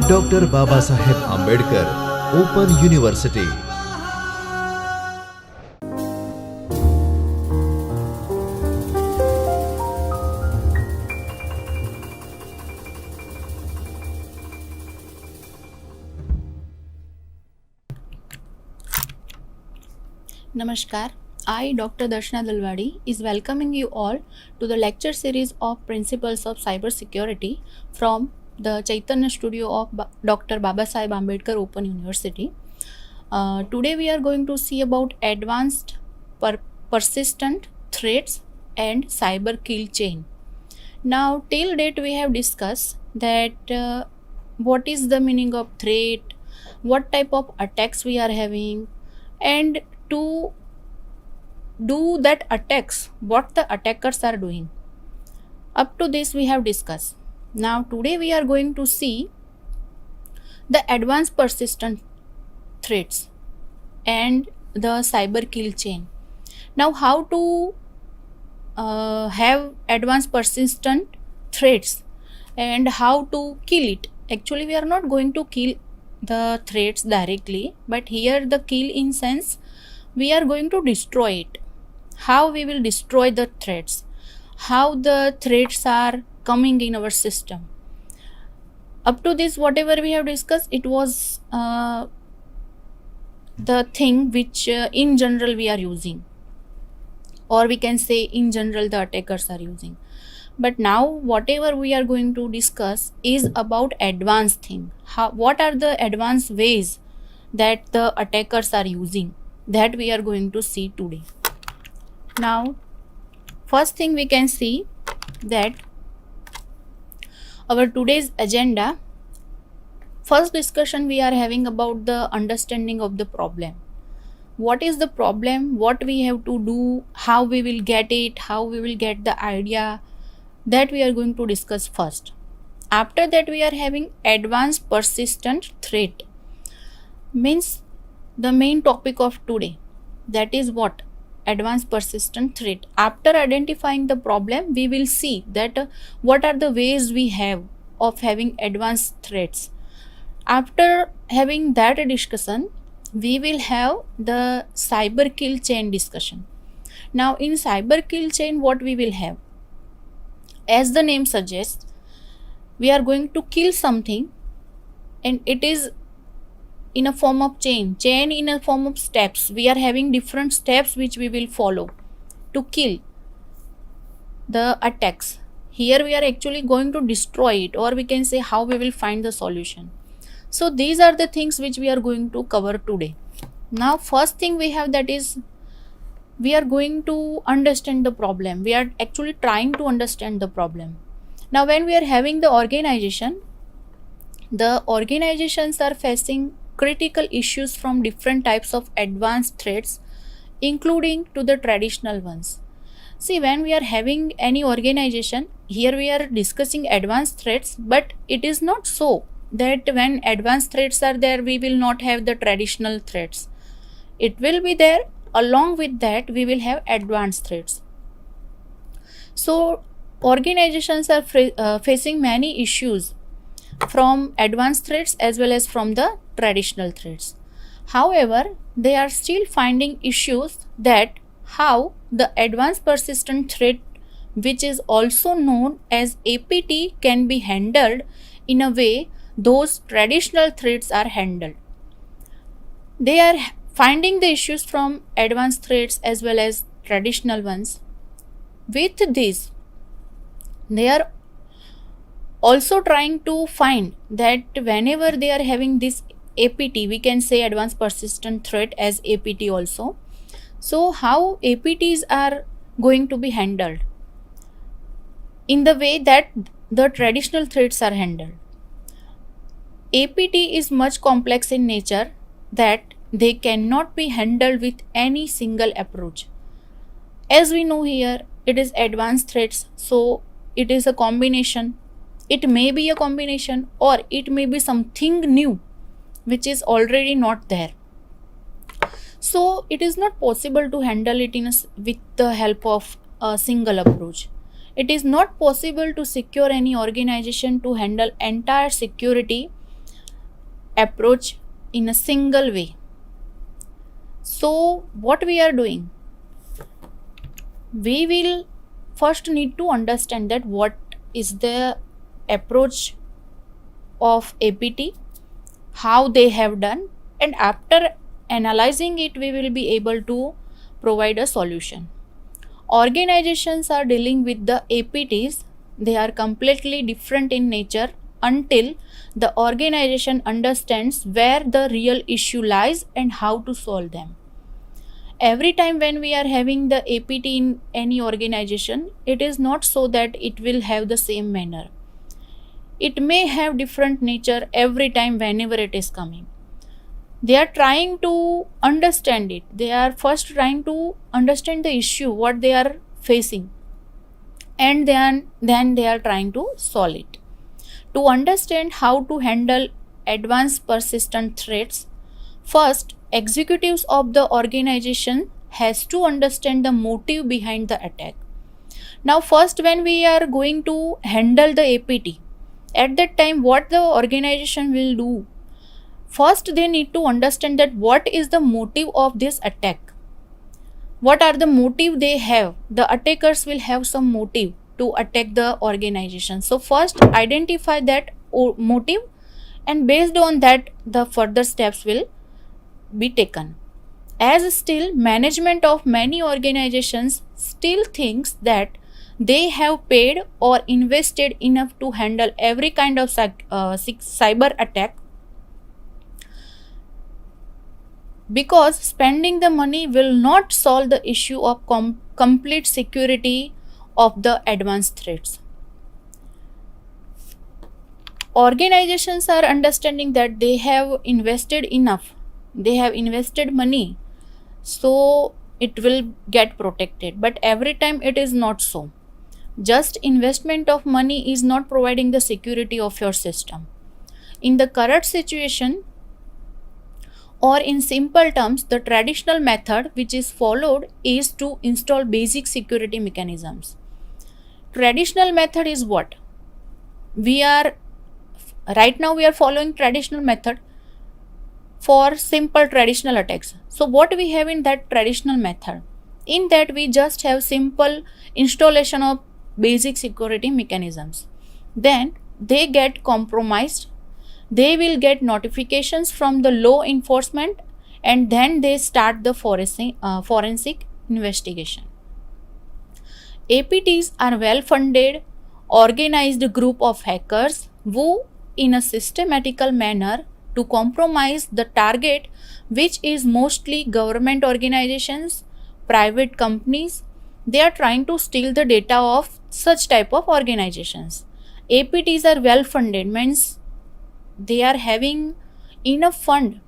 Doctor Babasaheb Ambedkar open university. Namaskar, I, Dr. Darshana Dalwadi, is welcoming you all to the lecture series of Principles of Cybersecurity from the Chaitanya Studio of Dr. Babasaheb Ambedkar Open University. Today we are going to see about advanced persistent threats and cyber kill chain. Now till date we have discussed that what is the meaning of threat, what type of attacks we are having, and to do that attacks, what the attackers are doing. Up to this we have discussed. Now today we are going to see the advanced persistent threats and the cyber kill chain. Now how to have advanced persistent threats and how to kill it. Actually we are not going to kill the threats directly, but here the kill in sense we are going to destroy it. How we will destroy the threats, how the threats are coming in our system. Up to this whatever we have discussed, it was the thing which in general we are using, or we can say in general the attackers are using. But now whatever we are going to discuss is about advanced thing. What are the advanced ways that the attackers are using, that we are going to see today. Now first thing we can see that our today's agenda, first discussion we are having about the understanding of the problem. What is the problem, what we have to do, how we will get it, how we will get the idea, that we are going to discuss first. After that we are having advanced persistent threat, means the main topic of today, that is what? Advanced persistent threat. After identifying the problem, we will see that what are the ways we have of having advanced threats. After having that discussion, we will have the cyber kill chain discussion. Now in cyber kill chain what we will have? As the name suggests, we are going to kill something, and it is in a form of chain in a form of steps. We are having different steps which we will follow to kill the attacks. Here we are actually going to destroy it, or we can say how we will find the solution. So these are the things which we are going to cover today. Now first thing we have, that is we are going to understand the problem. We are actually trying to understand the problem. Now when we are having the organizations are facing critical issues from different types of advanced threats, including to the traditional ones. See, when we are having any organization, here we are discussing advanced threats, but it is not so that when advanced threats are there, we will not have the traditional threats. It will be there. Along with that, we will have advanced threats. So organizations are facing many issues from advanced threats as well as from the traditional threats. However, they are still finding issues that how the advanced persistent threat, which is also known as APT, can be handled in a way those traditional threats are handled. They are finding the issues from advanced threats as well as traditional ones. With this, they are also trying to find that whenever they are having this APT, we can say advanced persistent threat as APT also. So how APTs are going to be handled in the way that the traditional threats are handled. APT is much complex in nature that they cannot be handled with any single approach. As we know here, it is advanced threats, so it is a combination. It may be a combination, or it may be something new which is already not there. So it is not possible to handle it with the help of a single approach. It is not possible to secure any organization to handle entire security approach in a single way. So what we are doing, we will first need to understand that what is the approach of APT, how they have done, and after analyzing it we will be able to provide a solution. Organizations are dealing with the APTs, they are completely different in nature until the organization understands where the real issue lies and how to solve them. Every time when we are having the APT in any organization, it is not so that it will have the same manner. It may have different nature every time whenever it is coming. They are trying to understand it. They are first trying to understand the issue, what they are facing, and then they are trying to solve it. To understand how to handle advanced persistent threats, first executives of the organization has to understand the motive behind the attack. Now first when we are going to handle the APT, at that time what the organization will do, first they need to understand that what is the motive of this attack. What are the motive they have? The attackers will have some motive to attack the organization. So first identify that motive, and based on that the further steps will be taken. As still management of many organizations still thinks that they have paid or invested enough to handle every kind of cyber attack, because spending the money will not solve the issue of complete security of the advanced threats. Organizations are understanding that they have invested enough, they have invested money, so it will get protected. But every time it is not so. Just investment of money is not providing the security of your system. In the current situation, or in simple terms, the traditional method which is followed is to install basic security mechanisms. Traditional method is what? Right now we are following traditional method for simple traditional attacks. So what we have in that traditional method? In that we just have simple installation of basic security mechanisms. Then they get compromised, they will get notifications from the law enforcement, and then they start the forensic investigation. APTs are well funded, organized group of hackers who in a systematical manner to compromise the target, which is mostly government organizations, private companies. They are trying to steal the data of such type of organizations. APTs are well funded, means they are having enough fund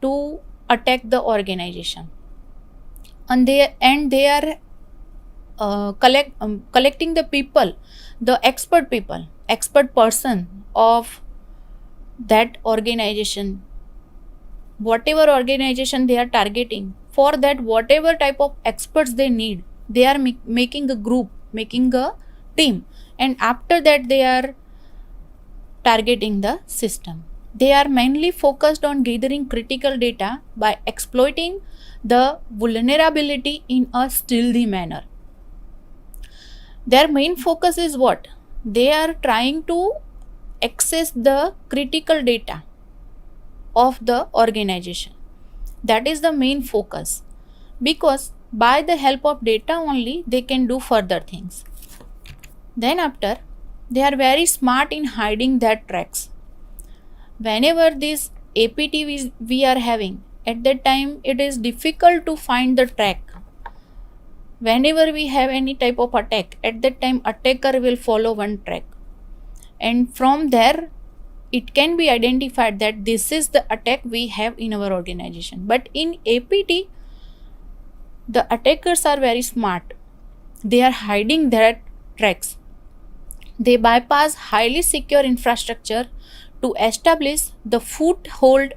to attack the organization, and they are collecting the people, the expert person of that organization, whatever organization they are targeting. For that, whatever type of experts they need, they are making a group, making a team, and after that they are targeting the system. They are mainly focused on gathering critical data by exploiting the vulnerability in a stealthy manner. Their main focus is what? They are trying to access the critical data of the organization. That is the main focus, because by the help of data only they can do further things. Then after, they are very smart in hiding their tracks. Whenever this APT we are having, at that time it is difficult to find the track. Whenever we have any type of attack, at that time attacker will follow one track, and from there it can be identified that this is the attack we have in our organization. But in APT, the attackers are very smart. They are hiding their tracks. They bypass highly secure infrastructure to establish the foothold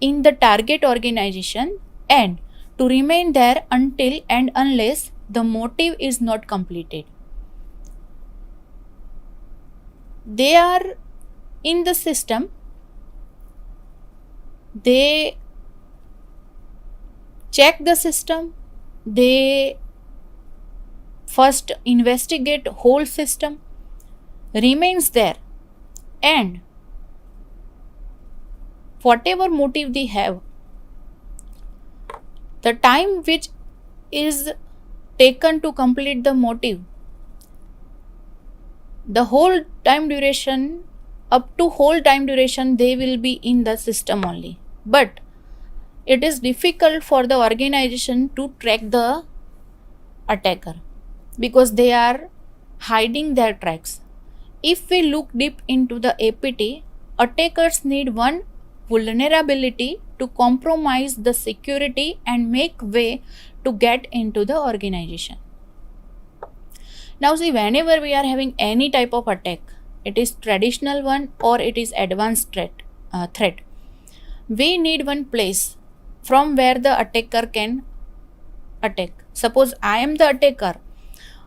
in the target organization and to remain there until and unless the motive is not completed. they are in the system, they check the system, they first investigate whole system, remains there, and whatever motive they have, the time which is taken to complete the motive, the whole time duration, up to whole time duration, they will be in the system only. But it is difficult for the organization to track the attacker because they are hiding their tracks. If we look deep into the APT, attackers need one vulnerability to compromise the security and make way to get into the organization. Now see, whenever we are having any type of attack, it is traditional one or it is advanced threat, we need one place from where the attacker can attack. Suppose I am the attacker,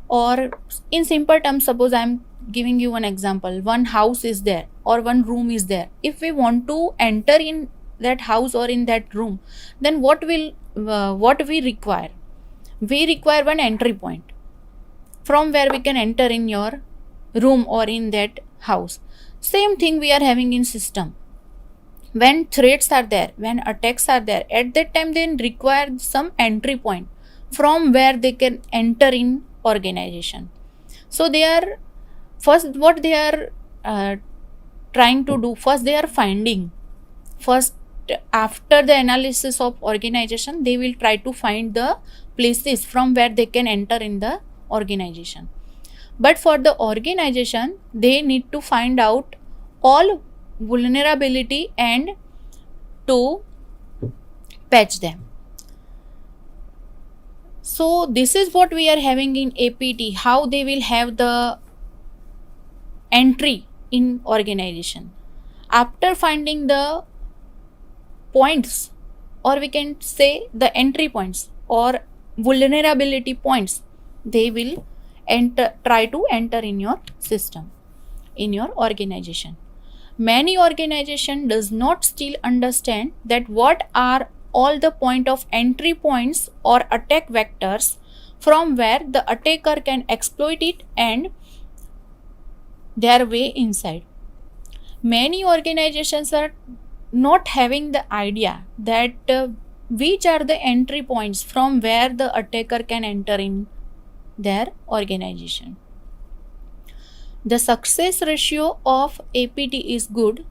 or in simple terms, suppose I am giving you one example. One house is there or one room is there. If we want to enter in that house or in that room, then what we require? We require one entry point from where we can enter in your room or in that house. Same thing we are having in system. When threats are there, when attacks are there, at that time they require some entry point from where they can enter in organization. So they are first what they are trying to do, first they are finding, first after the analysis of organization, they will try to find the places from where they can enter in the organization. But for the organization, they need to find out all vulnerability and to patch them. So this is what we are having in APT, how they will have the entry in organization. After finding the points, or we can say the entry points or vulnerability points, they will try to enter in your system, in your organization. Many organization does not still understand that what are all the point of entry points or attack vectors from where the attacker can exploit it and their way inside. Many organizations are not having the idea that which are the entry points from where the attacker can enter in their organization. The success ratio of APT is good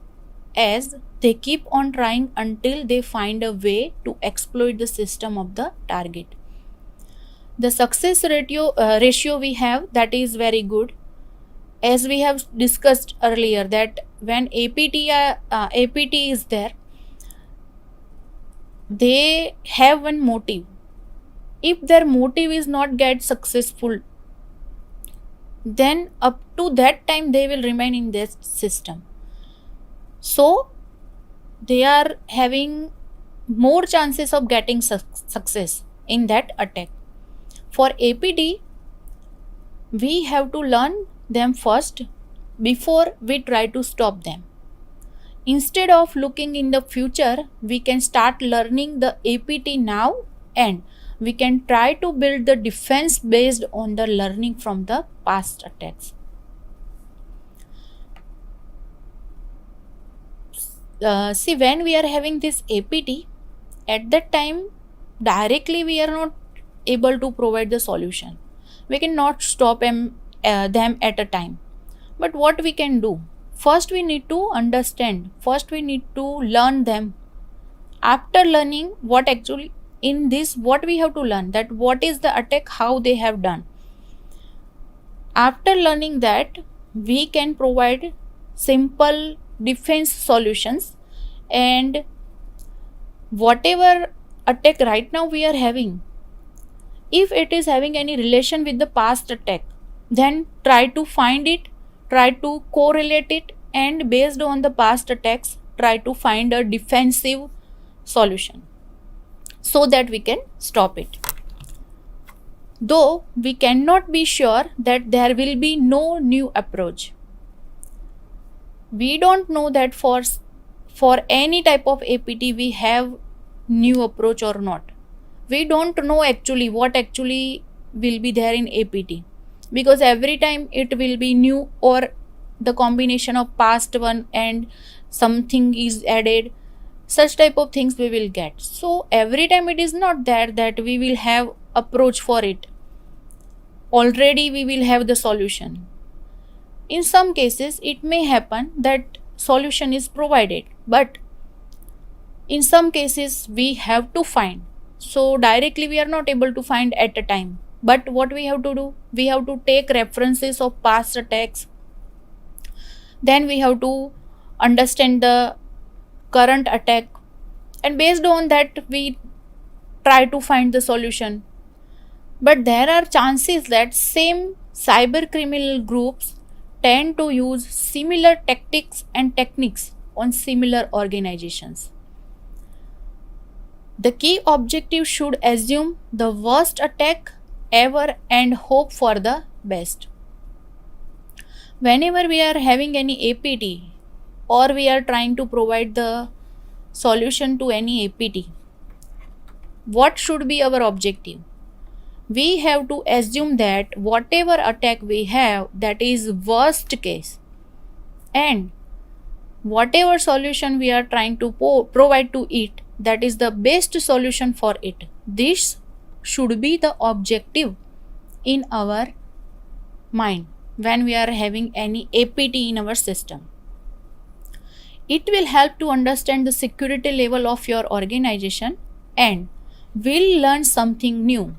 as they keep on trying until they find a way to exploit the system of the target. The success ratio we have, that is very good, as we have discussed earlier, that when APT is there, they have one motive. If their motive is not get successful, then up to that time they will remain in this system. So they are having more chances of getting success in that attack. For APT, we have to learn them first before we try to stop them. Instead of looking in the future, we can start learning the APT now, and we can try to build the defense based on the learning from the past attacks. See, when we are having this APT, at that time directly we are not able to provide the solution. We cannot stop them at a time. But what we can do? First we need to understand, first we need to learn them. After learning what actually in this, what we have to learn, that what is the attack, how they have done. After learning that, we can provide simple defense solutions, and whatever attack right now we are having, if it is having any relation with the past attack, then try to find it, try to correlate it, and based on the past attacks, try to find a defensive solution so that we can stop it. Though we cannot be sure that there will be no new approach. We don't know that for any type of APT we have new approach or not. We don't know actually what actually will be there in APT, because every time it will be new, or the combination of past one and something is added. Such type of things we will get. So every time it is not there that we will have approach for it. Already we will have the solution. In some cases it may happen that solution is provided, but in some cases we have to find. So directly we are not able to find at a time. But what we have to do? We have to take references of past attacks. Then we have to understand the current attack, and based on that we try to find the solution. But there are chances that same cyber criminal groups tend to use similar tactics and techniques on similar organizations. The key objective should assume the worst attack ever and hope for the best. Whenever we are having any APT, or we are trying to provide the solution to any APT, what should be our objective? We have to assume that whatever attack we have, that is worst case, and whatever solution we are trying to provide to it, that is the best solution for it. This should be the objective in our mind when we are having any APT in our system. It will help to understand the security level of your organization and will learn something new,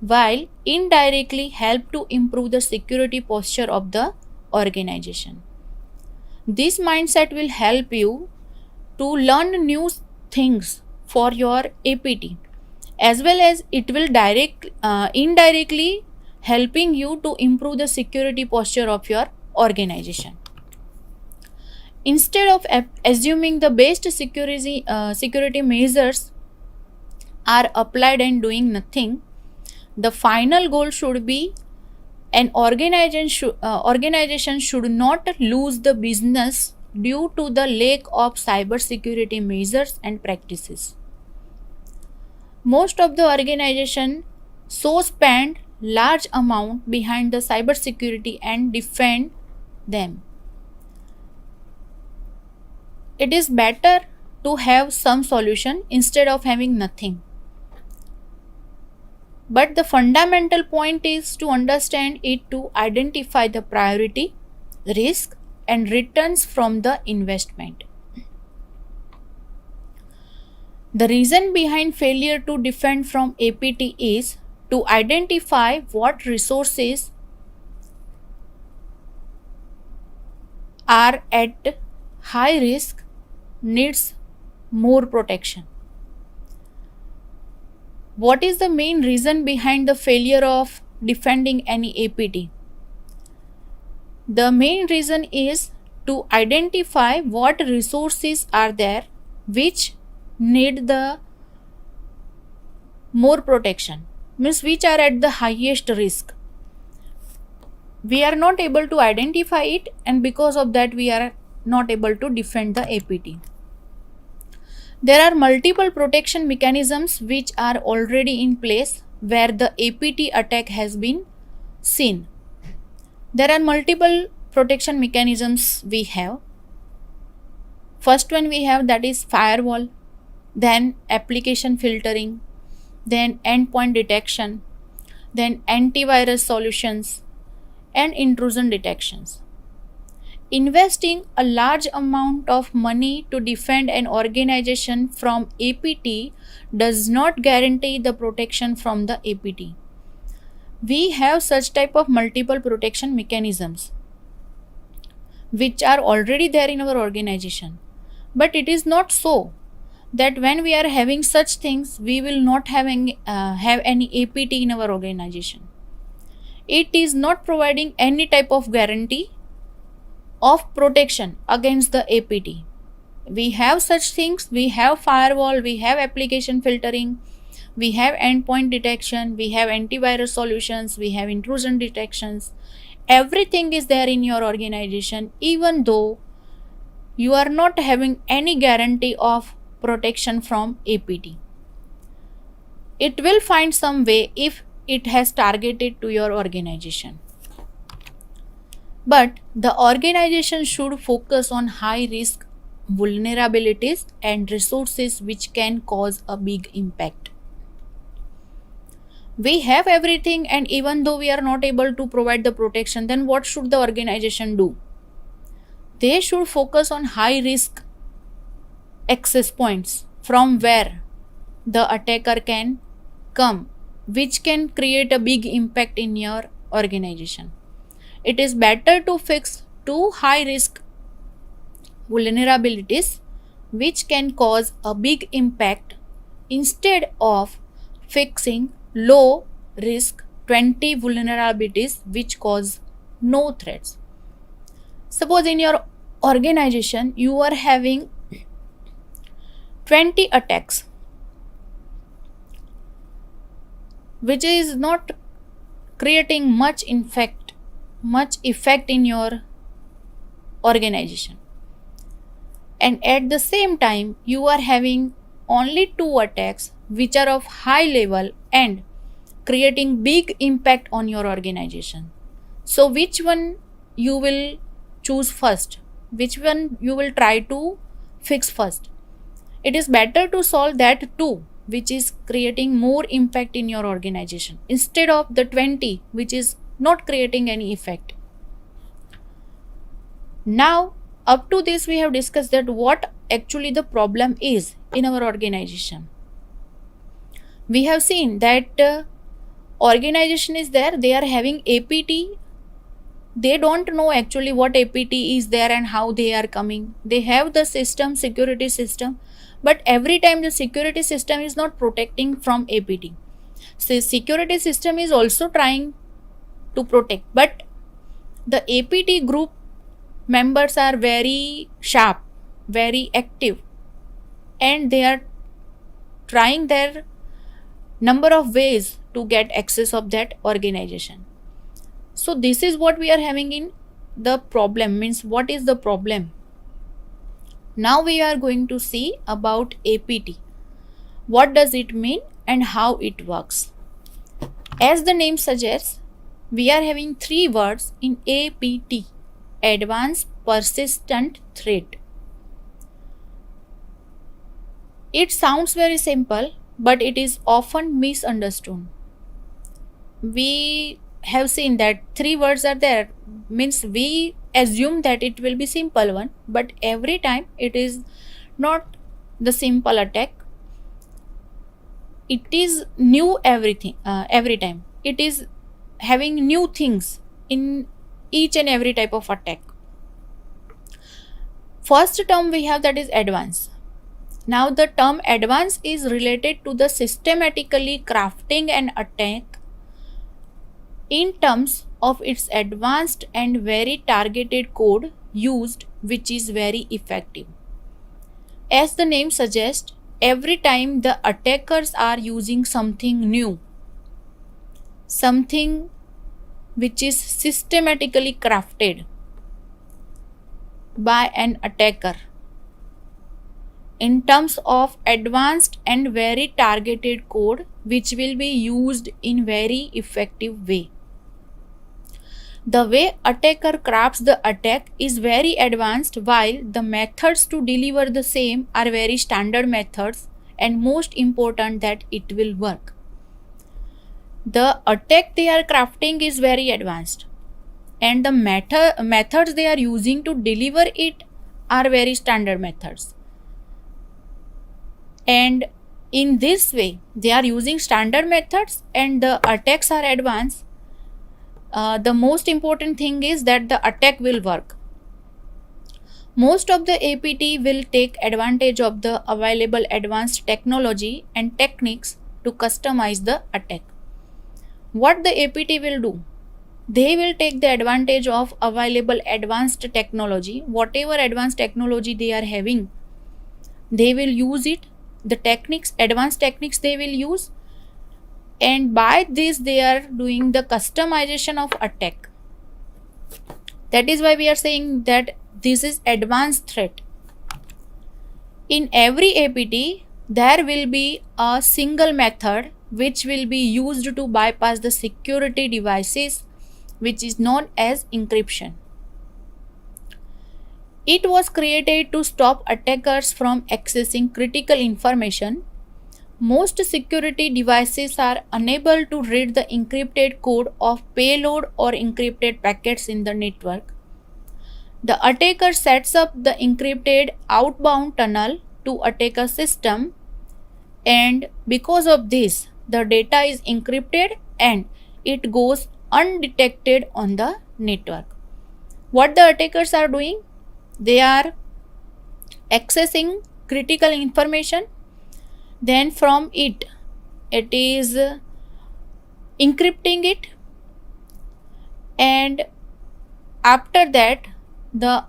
while indirectly help to improve the security posture of the organization. This mindset will help you to learn new things for your APT, as well as it will indirectly helping you to improve the security posture of your organization. Instead of assuming the best security measures are applied and doing nothing, the final goal should be an organization should not lose the business due to the lack of cybersecurity measures and practices. Most of the organization so spend large amount behind the cybersecurity and defend them. It is better to have some solution instead of having nothing. But the fundamental point is to understand it, to identify the priority, risk, and returns from the investment. The reason behind failure to defend from APT is to identify what resources are at high risk, needs more protection. What is the main reason behind the failure of defending any APT? The main reason is to identify what resources are there which need the more protection, means which are at the highest risk. We are not able to identify it, and because of that we are not able to defend the APT. There are multiple protection mechanisms which are already in place where the APT attack has been seen. There are multiple protection mechanisms we have. First one we have, that is firewall, then application filtering, then endpoint detection, then antivirus solutions, and intrusion detections. Investing a large amount of money to defend an organization from APT does not guarantee the protection from the APT. We have such type of multiple protection mechanisms which are already there in our organization. But it is not so that when we are having such things, we will not have any APT in our organization. It is not providing any type of guarantee of protection against the APT. We have such things, we have firewall, we have application filtering, we have endpoint detection, we have antivirus solutions, we have intrusion detections. Everything is there in your organization, even though you are not having any guarantee of protection from APT. It will find some way if it has targeted to your organization. But the organization should focus on high risk vulnerabilities and resources which can cause a big impact. We have everything, and even though we are not able to provide the protection, then what should the organization do? They should focus on high risk access points from where the attacker can come, which can create a big impact in your organization. It is better to fix two high risk vulnerabilities which can cause a big impact instead of fixing low risk 20 vulnerabilities which cause no threats. Suppose in your organization you are having 20 attacks which is not creating much effect in your organization, and at the same time you are having only 2 attacks which are of high level and creating big impact on your organization. So which one you will choose first? Which one you will try to fix first? It is better to solve that 2 which is creating more impact in your organization instead of the 20 which is not creating any effect. Now, up to this we have discussed that what actually the problem is in our organization. We have seen that organization is there, they are having APT. They don't know actually what APT is there and how they are coming. They have the system, security system, but every time the security system is not protecting from APT. So security system is also trying to protect, but the APT group members are very sharp, very active, and they are trying their number of ways to get access of that organization. So this is what we are having in the problem, means what is the problem. Now we are going to see about APT. What does it mean and how it works? As the name suggests, we are having 3 words in APT: Advanced Persistent Threat. It sounds very simple, but it is often misunderstood. We have seen that 3 words are there, means we assume that it will be simple one, but every time it is not the simple attack. It is new every time. It is having new things in each and every type of attack. First term we have, that is advanced. Now the term advanced is related to the systematically crafting an attack in terms of its advanced and very targeted code used, which is very effective. As the name suggests, every time the attackers are using something new, something which is systematically crafted by an attacker in terms of advanced and very targeted code which will be used in very effective way. The way attacker crafts the attack is very advanced, while the methods to deliver the same are very standard methods, and most important that it will work. The attack they are crafting is very advanced, and the methods they are using to deliver it are very standard methods. And in this way, they are using standard methods and the attacks are advanced. The most important thing is that the attack will work. Most of the APT will take advantage of the available advanced technology and techniques to customize the attack. What the APT will do? They will take the advantage of available advanced technology. Whatever advanced technology they are having, they will use it. The techniques, advanced techniques they will use, and by this they are doing the customization of attack. That is why we are saying that this is advanced threat. In every APT, there will be a single method which will be used to bypass the security devices, which is known as encryption. It was created to stop attackers from accessing critical information. Most security devices are unable to read the encrypted code of payload or encrypted packets in the network. The attacker sets up the encrypted outbound tunnel to attack a system, and because of this, the data is encrypted and it goes undetected on the network. What the attackers are doing? They are accessing critical information, then from it is encrypting it, and after that the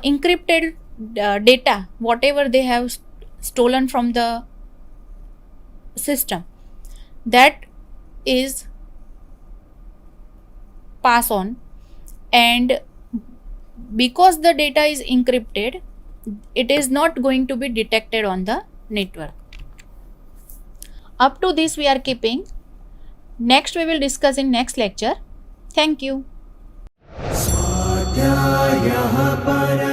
encrypted data, whatever they have stolen from the system, that is pass on, and because the data is encrypted, it is not going to be detected on the network. Up to this we are keeping. Next we will discuss in next lecture. Thank you. स्वाध्यायः परः